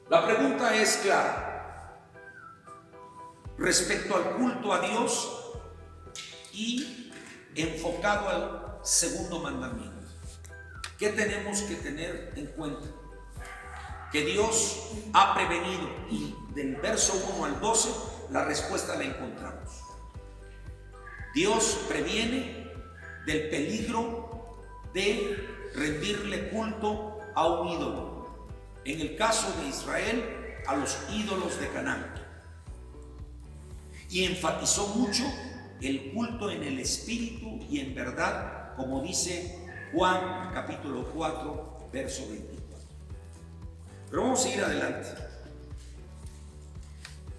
La pregunta es clara respecto al culto a Dios y enfocado al segundo mandamiento. ¿Qué tenemos que tener en cuenta? Que Dios ha prevenido, y del verso 1 al 12 la respuesta la encontramos. Dios previene del peligro de rendirle culto a un ídolo. En el caso de Israel, a los ídolos de Canaán. Y enfatizó mucho el culto en el espíritu y en verdad, como dice Juan capítulo 4, verso 24. Pero vamos a ir adelante.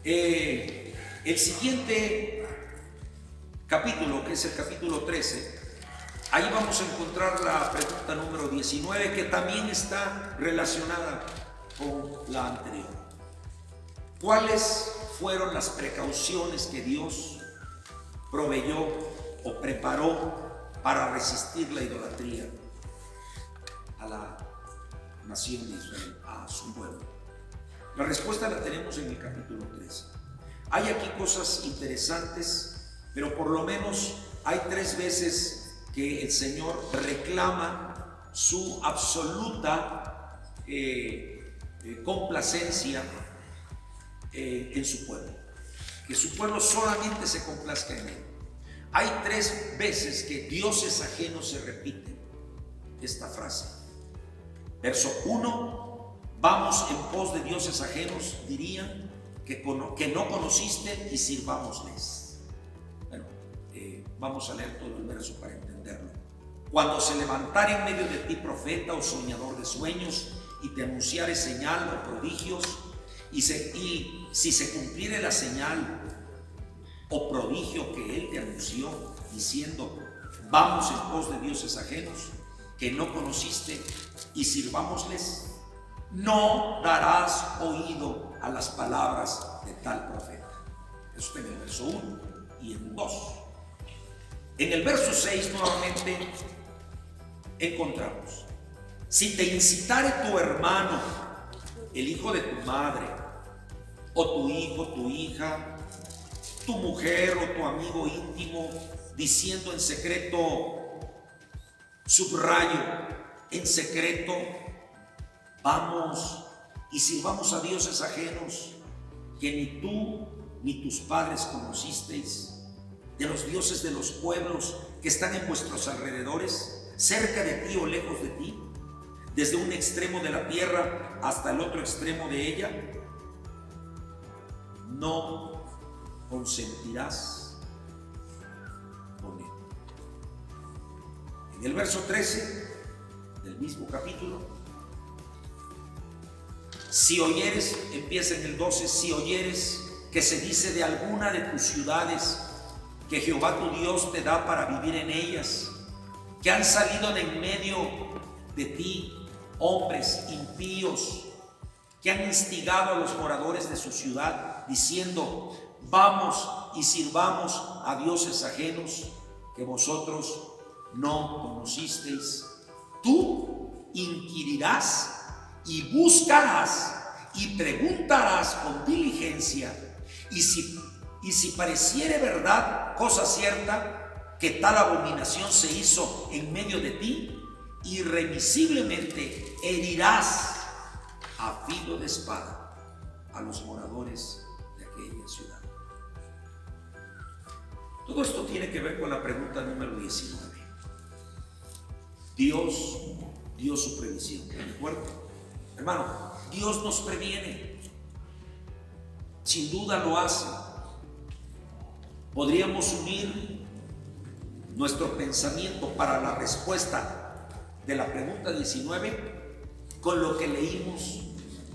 El siguiente capítulo, que es el capítulo 13, ahí vamos a encontrar la pregunta número 19, que también está relacionada con la anterior. ¿Cuáles fueron las precauciones que Dios proveyó o preparó para resistir la idolatría a la nación de Israel, a su pueblo? La respuesta la tenemos en el capítulo 13. Hay aquí cosas interesantes, pero por lo menos hay 3 veces que el Señor reclama su absoluta complacencia en su pueblo, que su pueblo solamente se complazca en él. Hay 3 veces que dioses ajenos se repite esta frase. Verso 1, vamos en pos de dioses ajenos, dirían, que no conociste, y sirvámosles. Bueno, vamos a leer todo el verso para entenderlo. Cuando se levantare en medio de ti profeta o soñador de sueños, y te anunciare señal o prodigios, y si se cumpliere la señal o prodigio que él te anunció, diciendo, vamos en pos de dioses ajenos que no conociste, y sirvámosles, no darás oído a las palabras de tal profeta. Eso está en el verso 1 y en 2. En el verso 6 nuevamente encontramos: si te incitare tu hermano, el hijo de tu madre, o tu hijo, tu hija, tu mujer o tu amigo íntimo, diciendo en secreto, subrayo, en secreto, vamos y sirvamos a dioses ajenos que ni tú ni tus padres conocisteis, de los dioses de los pueblos que están en vuestros alrededores, cerca de ti o lejos de ti, desde un extremo de la tierra hasta el otro extremo de ella, no consentirás con él. En el verso 13 del mismo capítulo, si oyeres, empieza en el 12, si oyeres que se dice de alguna de tus ciudades que Jehová tu Dios te da para vivir en ellas, que han salido de en medio de ti hombres impíos, que han instigado a los moradores de su ciudad, diciendo, vamos y sirvamos a dioses ajenos que vosotros no conocisteis, tú inquirirás y buscarás y preguntarás con diligencia, y si pareciere verdad, cosa cierta, que tal abominación se hizo en medio de ti, irremisiblemente herirás a filo de espada a los moradores de aquella ciudad. Todo esto tiene que ver con la pregunta número 19. Dios dio su previsión, ¿de acuerdo? Hermano, Dios nos previene, sin duda lo hace. Podríamos unir nuestro pensamiento para la respuesta de la pregunta 19 con lo que leímos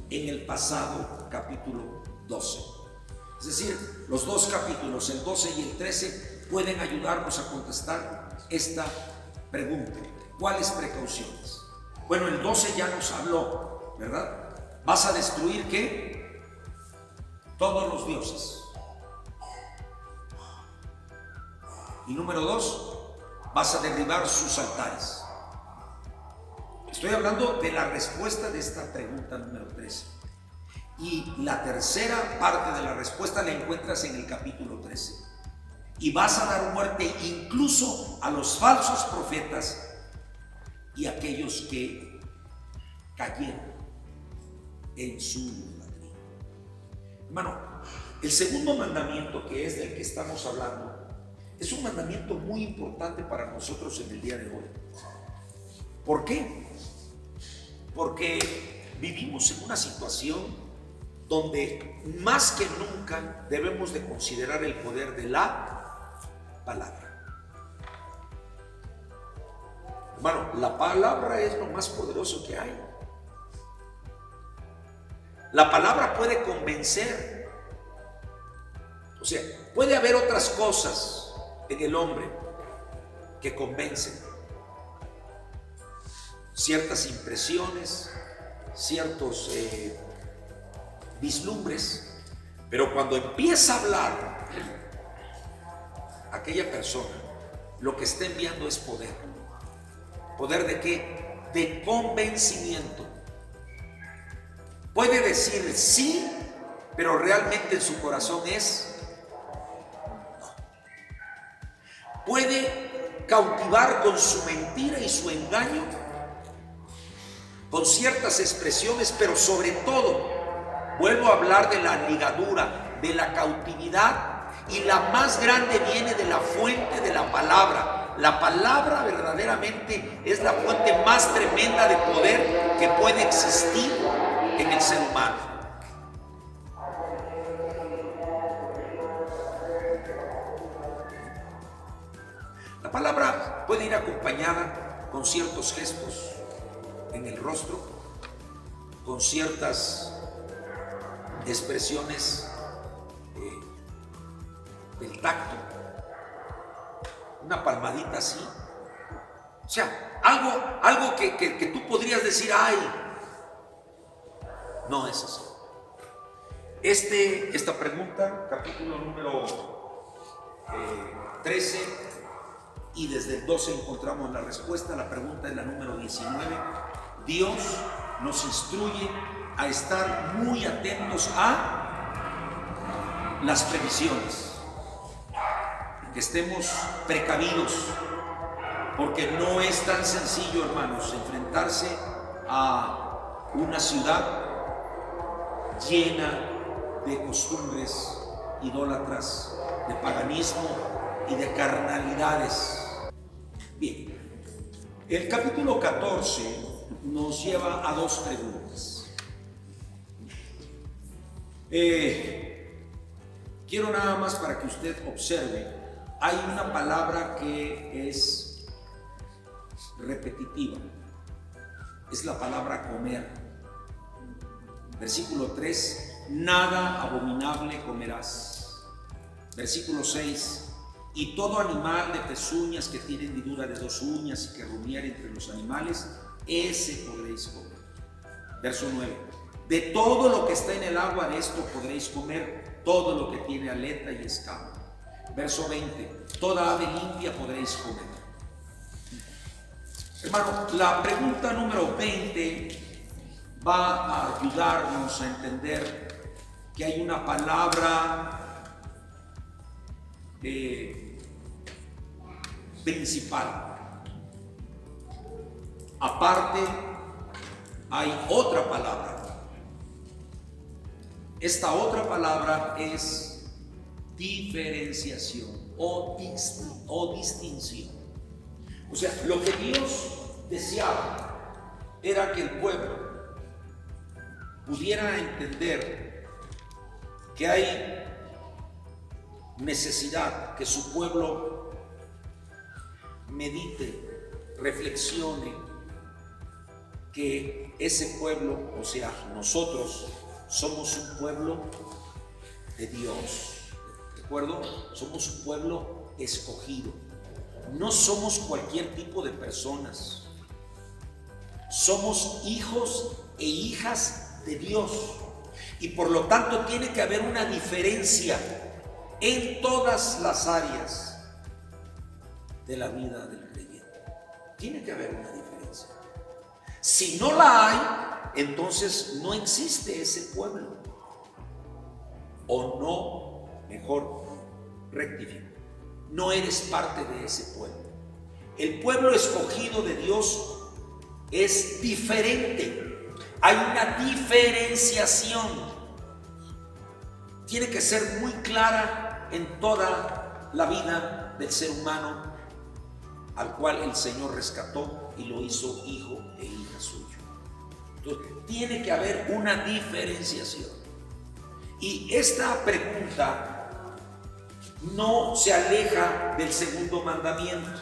en el pasado capítulo 12. Es decir, los 2 capítulos, el 12 y el 13, pueden ayudarnos a contestar esta pregunta. ¿Cuáles precauciones? Bueno, el 12 ya nos habló, ¿verdad? ¿Vas a destruir qué? Todos los dioses. Y número 2, vas a derribar sus altares. Estoy hablando de la respuesta de esta pregunta número 13. Y la tercera parte de la respuesta la encuentras en el capítulo 13. Y vas a dar muerte incluso a los falsos profetas y aquellos que cayeron en su idolatría. Hermano, el segundo mandamiento, que es del que estamos hablando, es un mandamiento muy importante para nosotros en el día de hoy. ¿Por qué? Porque vivimos en una situación donde más que nunca debemos de considerar el poder de la palabra. Hermano, la palabra es lo más poderoso que hay. La palabra puede convencer. O sea, puede haber otras cosas en el hombre que convencen. Ciertas impresiones, ciertos vislumbres, pero cuando empieza a hablar aquella persona, lo que está enviando es poder. ¿Poder de qué? De convencimiento. Puede decir sí, pero realmente en su corazón es no. Puede cautivar con su mentira y su engaño, con ciertas expresiones, pero sobre todo vuelvo a hablar de la ligadura, de la cautividad, y la más grande viene de la fuente de la palabra. La palabra verdaderamente es la fuente más tremenda de poder que puede existir en el ser humano. La palabra puede ir acompañada con ciertos gestos en el rostro, con ciertas expresiones del tacto, una palmadita así, o sea, algo que tú podrías decir, ay, no es así. Esta pregunta, capítulo número 13, y desde el 12 encontramos la respuesta. La pregunta es la número 19. Dios nos instruye a estar muy atentos a las previsiones, que estemos precavidos, porque no es tan sencillo, hermanos, enfrentarse a una ciudad llena de costumbres idólatras, de paganismo y de carnalidades. Bien, el capítulo 14 nos lleva a dos preguntas. Quiero nada más para que usted observe, hay una palabra que es repetitiva, es la palabra comer. Versículo 3, nada abominable comerás. Versículo 6, y todo animal de pezuñas que tiene hendidura de 2 uñas y que rumiere entre los animales, ese podréis comer. Verso 9, de todo lo que está en el agua, de esto podréis comer, todo lo que tiene aleta y escama. Verso 20, toda ave limpia podréis comer. Hermano, la pregunta número 20 va a ayudarnos a entender que hay una palabra principal. Aparte, hay otra palabra. Esta otra palabra es diferenciación o distinción. O sea, lo que Dios deseaba era que el pueblo pudiera entender que hay necesidad que su pueblo medite, reflexione, que ese pueblo, o sea, nosotros somos un pueblo de Dios, ¿de acuerdo? Somos un pueblo escogido, no somos cualquier tipo de personas, somos hijos e hijas de Dios, y por lo tanto tiene que haber una diferencia en todas las áreas de la vida del creyente. Tiene que haber una diferencia. Si no la hay, entonces no existe ese pueblo. O no, mejor rectifico, no eres parte de ese pueblo. El pueblo escogido de Dios es diferente. Hay una diferenciación. Tiene que ser muy clara en toda la vida del ser humano al cual el Señor rescató y lo hizo hijo e hija suyo. Entonces, tiene que haber una diferenciación. Y esta pregunta no se aleja del segundo mandamiento.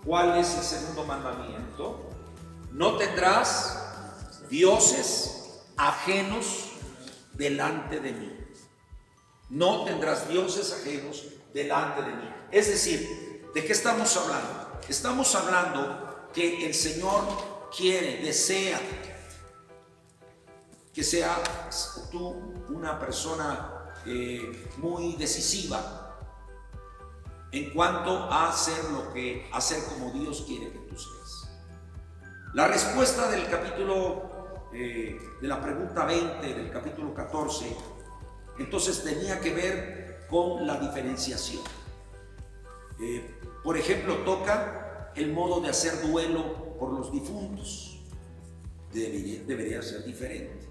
¿Cuál es el segundo mandamiento? No tendrás dioses ajenos delante de mí. No tendrás dioses ajenos delante de mí. Es decir, ¿de qué estamos hablando? Estamos hablando que el Señor quiere, desea que seas tú una persona muy decisiva en cuanto a hacer como Dios quiere que tú seas. La respuesta del capítulo, de la pregunta 20 del capítulo 14, entonces tenía que ver con la diferenciación. Por ejemplo, toca el modo de hacer duelo por los difuntos. Debería ser diferente.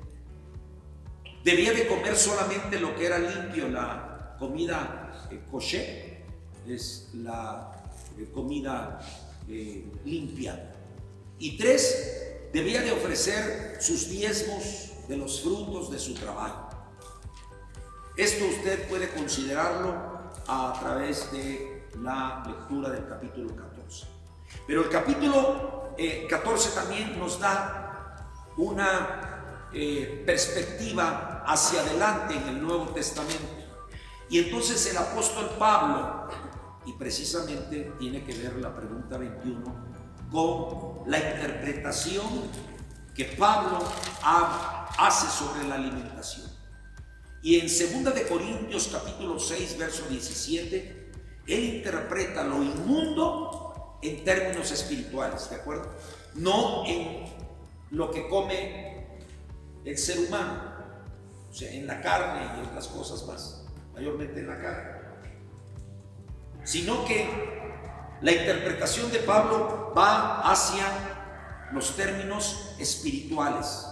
Debía de comer solamente lo que era limpio, la comida kosher, es la comida limpia. Y 3, debía de ofrecer sus diezmos de los frutos de su trabajo. Esto usted puede considerarlo a través de la lectura del capítulo 14. Pero el capítulo 14 también nos da una perspectiva hacia adelante en el Nuevo Testamento. Y entonces el apóstol Pablo, y precisamente tiene que ver la pregunta 21 con la interpretación que Pablo hace sobre la alimentación. Y en 2 de Corintios capítulo 6 verso 17, él interpreta lo inmundo en términos espirituales, ¿de acuerdo? No en lo que come el ser humano, o sea, en la carne y otras cosas más, mayormente en la carne, sino que la interpretación de Pablo va hacia los términos espirituales,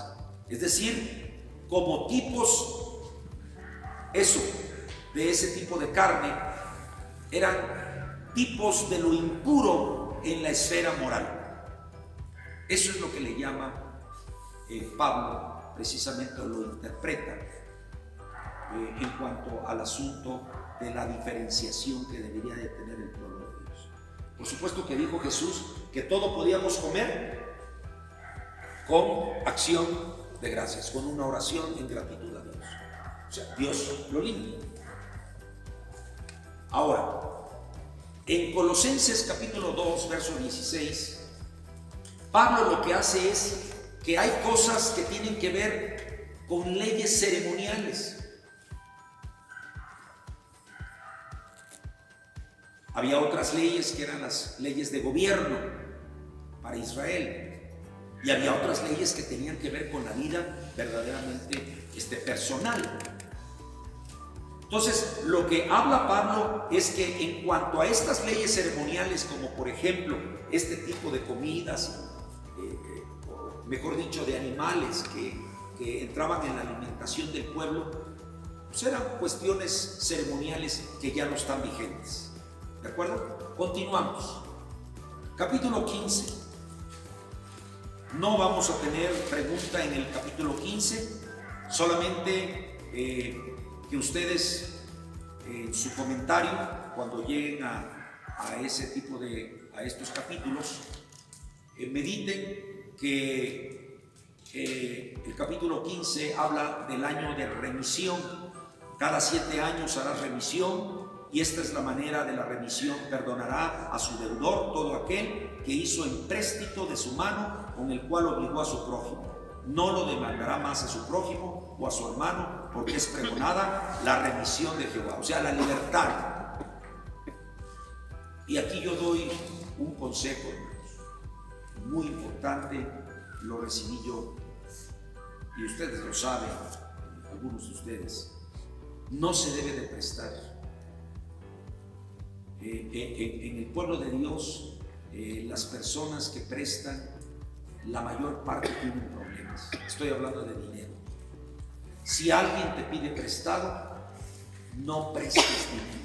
es decir, como tipos, de ese tipo de carne, eran tipos de lo impuro en la esfera moral. Eso es lo que le llama Pablo, precisamente lo interpreta en cuanto al asunto de la diferenciación que debería de tener el pueblo de Dios. Por supuesto que dijo Jesús que todo podíamos comer con acción de gracias, con una oración en gratitud a Dios. O sea, Dios lo limpia. Ahora, en Colosenses capítulo 2, verso 16, Pablo lo que hace es que hay cosas que tienen que ver con leyes ceremoniales. Había otras leyes que eran las leyes de gobierno para Israel, y había otras leyes que tenían que ver con la vida verdaderamente personal. Entonces, lo que habla Pablo es que en cuanto a estas leyes ceremoniales, como por ejemplo este tipo de comidas, mejor dicho, de animales que entraban en la alimentación del pueblo, pues eran cuestiones ceremoniales que ya no están vigentes. ¿De acuerdo? Continuamos. Capítulo 15. No vamos a tener pregunta en el capítulo 15, solamente que ustedes en su comentario, cuando lleguen a estos capítulos, mediten que el capítulo 15 habla del año de remisión. Cada 7 años hará remisión, y esta es la manera de la remisión: perdonará a su deudor todo aquel que hizo empréstito de su mano con el cual obligó a su prójimo. No lo demandará más a su prójimo o a su hermano, porque es pregonada la remisión de Jehová, o sea, la libertad. Y aquí yo doy un consejo, muy importante lo recibí yo, y ustedes lo saben, algunos de ustedes. No se debe de prestar. En el pueblo de Dios, las personas que prestan, la mayor parte tienen problemas. Estoy hablando de dinero. Si alguien te pide prestado, no prestes dinero.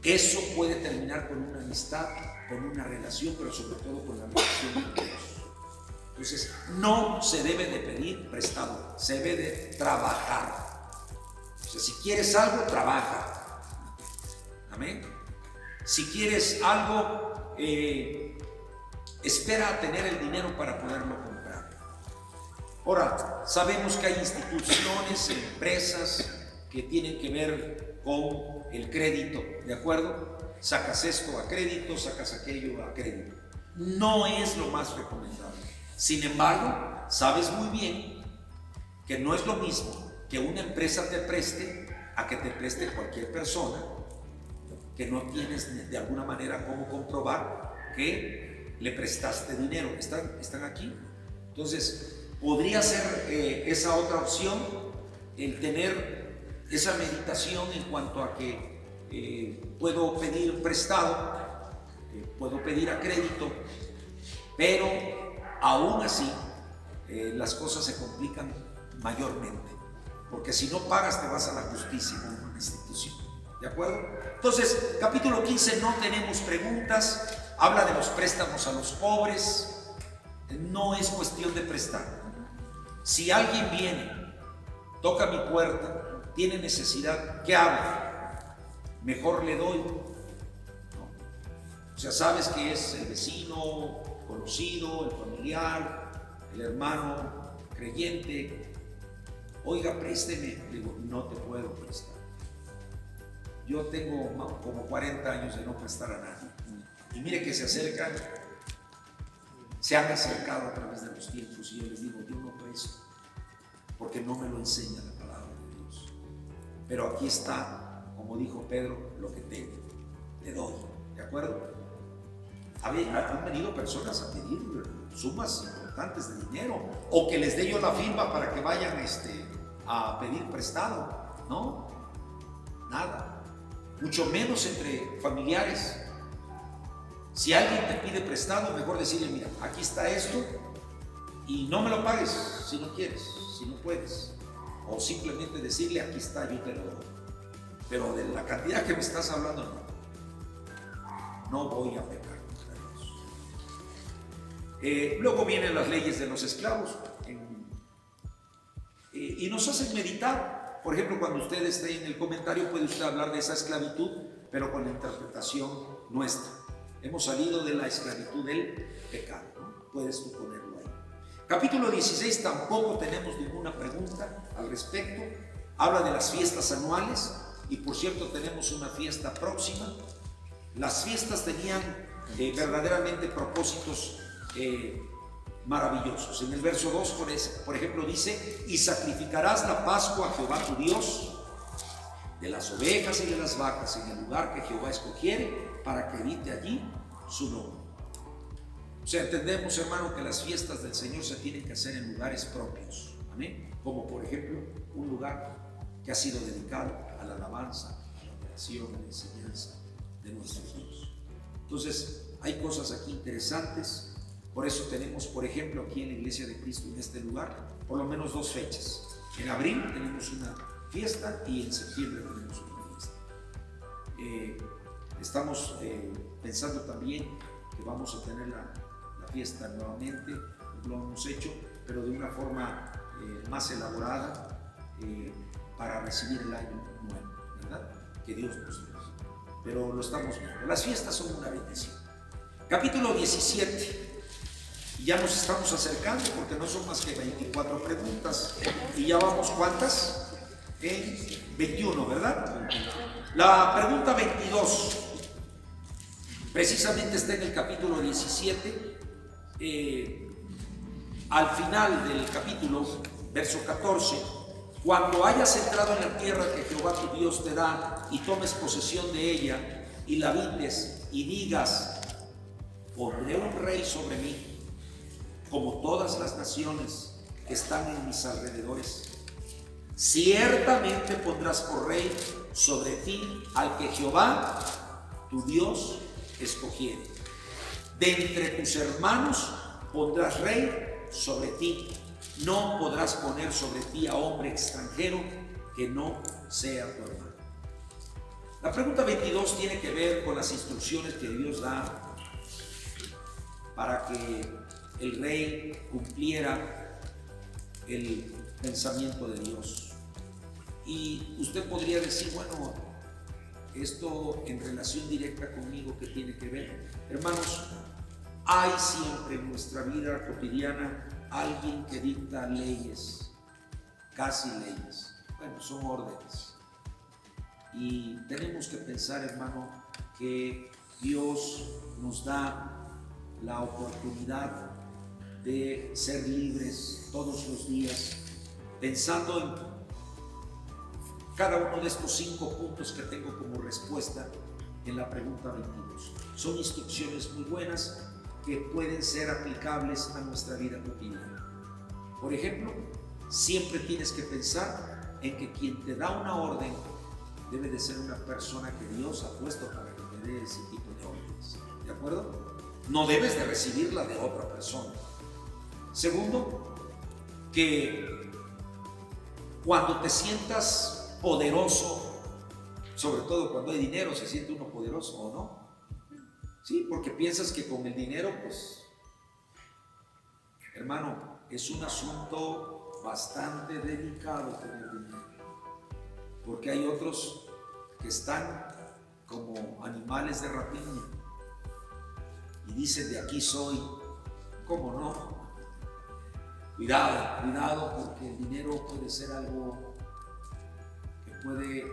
Eso puede terminar con una amistad, con una relación, pero sobre todo con la relación con Dios. Entonces, no se debe de pedir prestado, se debe de trabajar. O sea, si quieres algo, trabaja. Amén. Si quieres algo, espera a tener el dinero para poderlo comprar. Ahora, sabemos que hay instituciones, empresas que tienen que ver con el crédito, ¿de acuerdo? Sacas esto a crédito, sacas aquello a crédito. No es lo más recomendable. Sin embargo, sabes muy bien que no es lo mismo que una empresa te preste a que te preste cualquier persona que no tienes de alguna manera cómo comprobar que le prestaste dinero. ¿Están aquí? Entonces, podría ser esa otra opción, el tener esa meditación en cuanto a que puedo pedir prestado, puedo pedir a crédito, pero aún así las cosas se complican mayormente, porque si no pagas te vas a la justicia en una institución. ¿De acuerdo? Entonces, capítulo 15 no tenemos preguntas, habla de los préstamos a los pobres. No es cuestión de prestar. Si alguien viene, toca mi puerta, tiene necesidad, ¿qué hago? Mejor le doy. ¿No? O sea, sabes que es el vecino, conocido, el familiar, el hermano creyente. Oiga, présteme. Le digo, no te puedo prestar. Yo tengo como 40 años de no prestar a nadie. Y mire que se acercan, se han acercado a través de los tiempos, y yo les digo, yo no presto, porque no me lo enseña la palabra de Dios. Pero aquí está, como dijo Pedro, lo que tengo, le doy. ¿De acuerdo? Han venido personas a pedir sumas importantes de dinero, o que les dé yo la firma para que vayan a pedir prestado. No, nada. Mucho menos entre familiares. Si alguien te pide prestado, mejor decirle, mira, aquí está esto y no me lo pagues si no quieres, si no puedes. O simplemente decirle, aquí está, yo te lo doy. Pero de la cantidad que me estás hablando, no voy a pecar contra Dios. Luego vienen las leyes de los esclavos y nos hacen meditar. Por ejemplo, cuando usted esté en el comentario, puede usted hablar de esa esclavitud, pero con la interpretación nuestra. Hemos salido de la esclavitud del pecado, ¿no? Puedes tú ponerlo ahí. Capítulo 16, tampoco tenemos ninguna pregunta al respecto. Habla de las fiestas anuales, y por cierto tenemos una fiesta próxima. Las fiestas tenían verdaderamente propósitos maravillosos. En el verso 2, por ejemplo, dice: y sacrificarás la Pascua a Jehová tu Dios, de las ovejas y de las vacas, en el lugar que Jehová escogiere, para que habite allí su nombre. O sea, entendemos, hermano, que las fiestas del Señor se tienen que hacer en lugares propios. Amén. Como por ejemplo, un lugar que ha sido dedicado a la alabanza, a la oración, a la enseñanza de nuestro Dios. Entonces, hay cosas aquí interesantes. Por eso tenemos, por ejemplo, aquí en la Iglesia de Cristo, en este lugar, por lo menos 2 fechas. En abril tenemos una fiesta y en septiembre tenemos una fiesta. Estamos pensando también que vamos a tener la fiesta nuevamente, lo hemos hecho, pero de una forma más elaborada para recibir el año nuevo, ¿verdad? Que Dios nos dé. Pero lo estamos viendo. Las fiestas son una bendición. Capítulo 17. Ya nos estamos acercando porque no son más que 24 preguntas. Y ya vamos, ¿cuántas? En 21, ¿verdad? La pregunta 22 precisamente está en el capítulo 17. Al final del capítulo, verso 14: cuando hayas entrado en la tierra que Jehová tu Dios te da, y tomes posesión de ella, y la habites, y digas: pondré un rey sobre mí, como todas las naciones que están en mis alrededores. Ciertamente pondrás por rey sobre ti al que Jehová, tu Dios, escogiere. De entre tus hermanos pondrás rey sobre ti. No podrás poner sobre ti a hombre extranjero que no sea tu hermano. La pregunta 22 tiene que ver con las instrucciones que Dios da para que el rey cumpliera el pensamiento de Dios. Y usted podría decir, bueno, esto en relación directa conmigo, ¿qué tiene que ver? Hermanos, hay siempre en nuestra vida cotidiana alguien que dicta leyes, casi leyes. Bueno, son órdenes. Y tenemos que pensar, hermano, que Dios nos da la oportunidad de ser libres todos los días, pensando en cada uno de estos 5 puntos que tengo como respuesta en la pregunta 22. Son instrucciones muy buenas que pueden ser aplicables a nuestra vida cotidiana. Por ejemplo, siempre tienes que pensar en que quien te da una orden debe de ser una persona que Dios ha puesto para que te dé ese tipo de órdenes. ¿De acuerdo? No debes de recibirla de otra persona. Segundo, que cuando te sientas poderoso, sobre todo cuando hay dinero, se siente uno poderoso o no. Sí, porque piensas que con el dinero, pues, hermano, es un asunto bastante delicado tener dinero. Porque hay otros que están como animales de rapiña y dicen, de aquí soy. ¿Cómo no? Cuidado, cuidado, porque el dinero puede ser algo que puede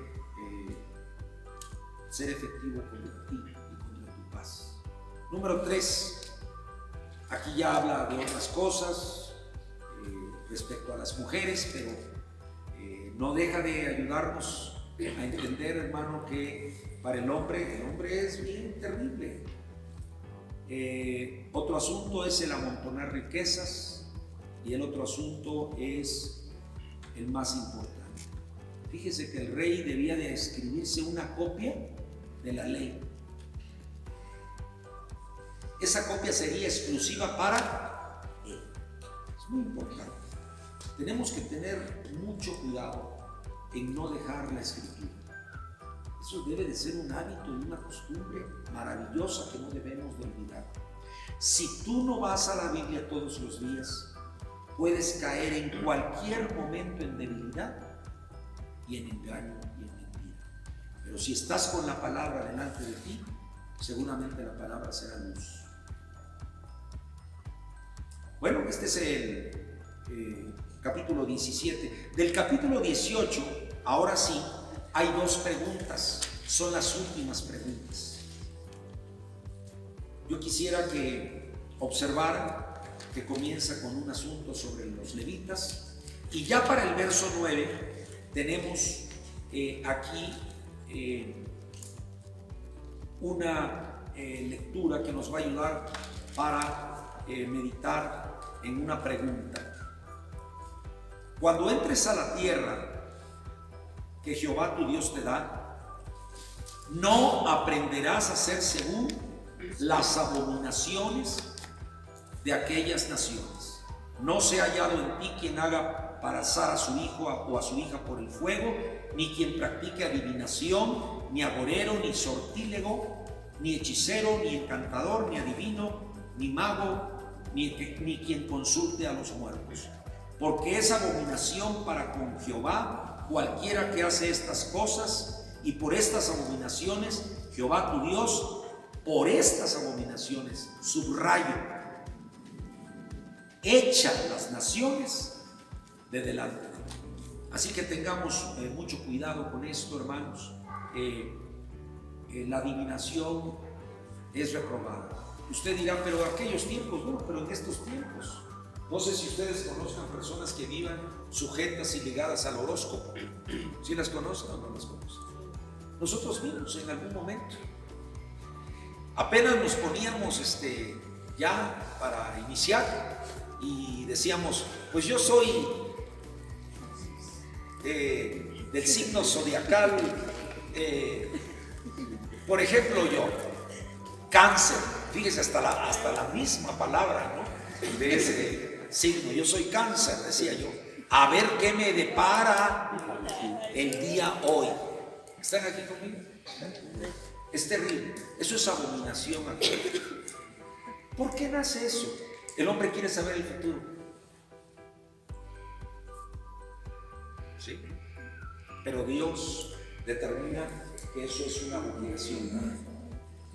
ser efectivo contra ti y contra tu paz. Número 3, aquí ya habla de otras cosas respecto a las mujeres, pero no deja de ayudarnos a entender, hermano, que para el hombre es bien terrible. Otro asunto es el amontonar riquezas y el otro asunto es el más importante. Fíjese que el rey debía de escribirse una copia de la ley. Esa copia sería exclusiva para él. Es muy importante. Tenemos que tener mucho cuidado en no dejar la escritura. Eso debe de ser un hábito y una costumbre maravillosa que no debemos de olvidar. Si tú no vas a la Biblia todos los días, puedes caer en cualquier momento en debilidad y en engaño y en mentira. Pero si estás con la palabra delante de ti, seguramente la palabra será luz. Bueno, este es el capítulo 17. Del capítulo 18, ahora sí, hay 2 preguntas. Son las últimas preguntas. Yo quisiera que observaran que comienza con un asunto sobre los levitas. Y ya para el verso 9 tenemos aquí una lectura que nos va a ayudar para meditar en una pregunta. Cuando entres a la tierra que Jehová tu Dios te da, no aprenderás a hacer según las abominaciones de aquellas naciones. No se ha hallado en ti quien haga para asar a su hijo o a su hija por el fuego, ni quien practique adivinación, ni agorero, ni sortílego, ni hechicero, ni encantador, ni adivino, ni mago, ni quien consulte a los muertos. Porque es abominación para con Jehová cualquiera que hace estas cosas, y por estas abominaciones Jehová tu Dios, por estas abominaciones, subrayo, echa las naciones de delante de ti. Así que tengamos mucho cuidado con esto, hermanos. La adivinación es reprobada. Usted dirá, pero aquellos tiempos, no, pero en estos tiempos. No sé si ustedes conozcan personas que vivan sujetas y ligadas al horóscopo. ¿Sí las conocen o no las conocen? Nosotros mismos en algún momento apenas nos poníamos ya para iniciar, y decíamos, pues yo soy del signo zodiacal, por ejemplo yo, Cáncer, fíjese hasta la misma palabra, ¿no? De ese signo, yo soy Cáncer, decía yo, a ver qué me depara el día hoy. ¿Están aquí conmigo? Es terrible, eso es abominación aquí. ¿Por qué nace eso? El hombre quiere saber el futuro. ¿Sí? Pero Dios determina que eso es una abominación.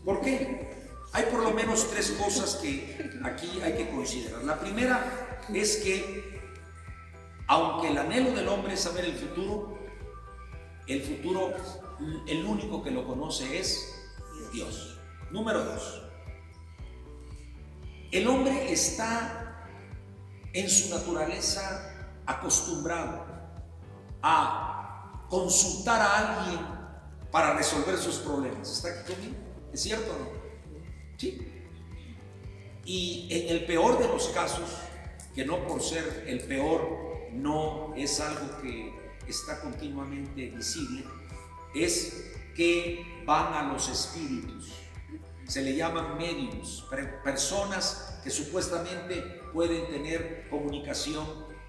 ¿Por qué? Hay por lo menos tres cosas que aquí hay que considerar. La primera es que, aunque el anhelo del hombre es saber el futuro, el único que lo conoce es Dios. Número dos, el hombre está en su naturaleza acostumbrado a consultar a alguien para resolver sus problemas. ¿Está aquí conmigo? ¿Es cierto o no? Sí. Y en el peor de los casos, que no por ser el peor no es algo que está continuamente visible, es que van a los espíritus. Se le llaman mediums, personas que supuestamente pueden tener comunicación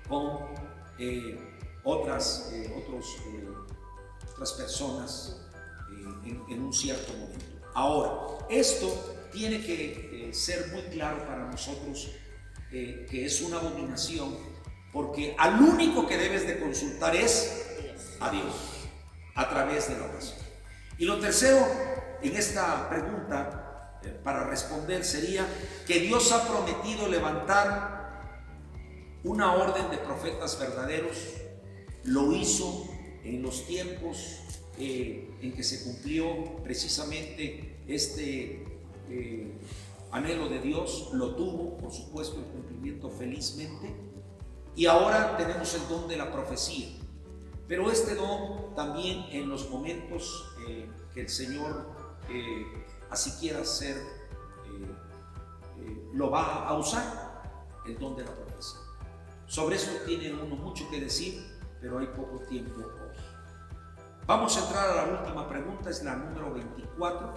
con otras personas en un cierto momento. Ahora, esto tiene que ser muy claro para nosotros, que es una abominación, porque al único que debes de consultar es a Dios, a través de la oración. Y lo tercero en esta pregunta, para responder, sería que Dios ha prometido levantar una orden de profetas verdaderos. Lo hizo en los tiempos en que se cumplió precisamente este anhelo de Dios. Lo tuvo, por supuesto, el cumplimiento felizmente, y ahora tenemos el don de la profecía. Pero este don también, en los momentos que el Señor así quiera hacer, lo va a usar, el don de la profecía. Sobre esto tiene uno mucho que decir, pero hay poco tiempo hoy. Vamos a entrar a la última pregunta, es la número 24.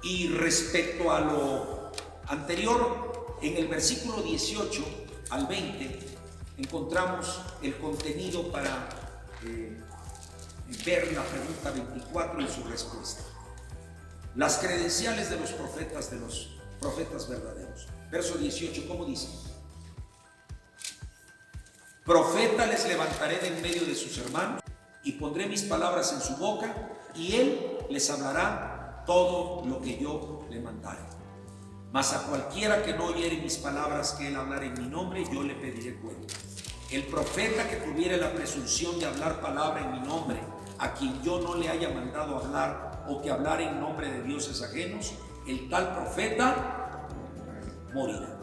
Y respecto a lo anterior, en el versículo 18 al 20, encontramos el contenido para ver la pregunta 24 y su respuesta. Las credenciales de los profetas verdaderos. Verso 18, ¿cómo dice? Profeta les levantaré de en medio de sus hermanos, y pondré mis palabras en su boca, y él les hablará todo lo que yo le mandare. Mas a cualquiera que no oyere mis palabras que él hablará en mi nombre, yo le pediré cuenta. El profeta que tuviere la presunción de hablar palabra en mi nombre, a quien yo no le haya mandado hablar, o que hablar en nombre de dioses ajenos, el tal profeta morirá.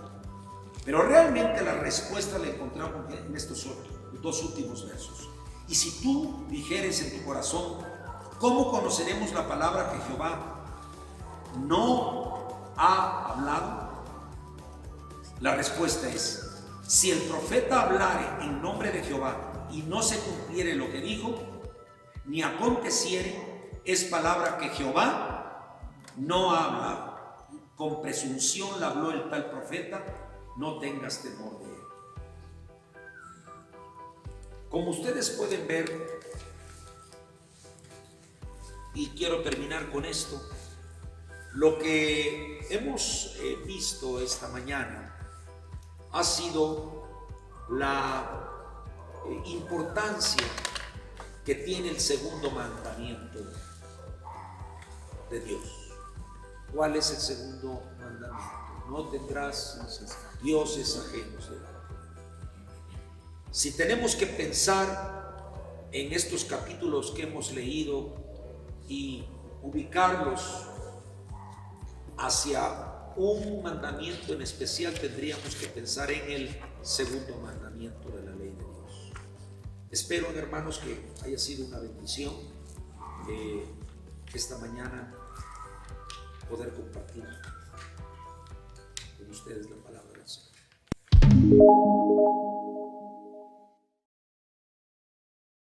Pero realmente la respuesta la encontramos en estos dos últimos versos. Y si tú dijeres en tu corazón, ¿cómo conoceremos la palabra que Jehová no ha hablado? La respuesta es: si el profeta hablare en nombre de Jehová y no se cumpliere lo que dijo, ni aconteciere, es palabra que Jehová no ha hablado. Con presunción la habló el tal profeta, no tengas temor de él. Como ustedes pueden ver, y quiero terminar con esto, lo que hemos visto esta mañana ha sido la importancia que tiene el segundo mandamiento de Dios. ¿Cuál es el segundo mandamiento? No tendrás dioses ajenos delante de mí. Si tenemos que pensar en estos capítulos que hemos leído y ubicarlos hacia un mandamiento en especial, tendríamos que pensar en el segundo mandamiento de la ley de Dios. Espero, hermanos, que haya sido una bendición esta mañana poder compartir con ustedes. ustedes la palabra del Señor.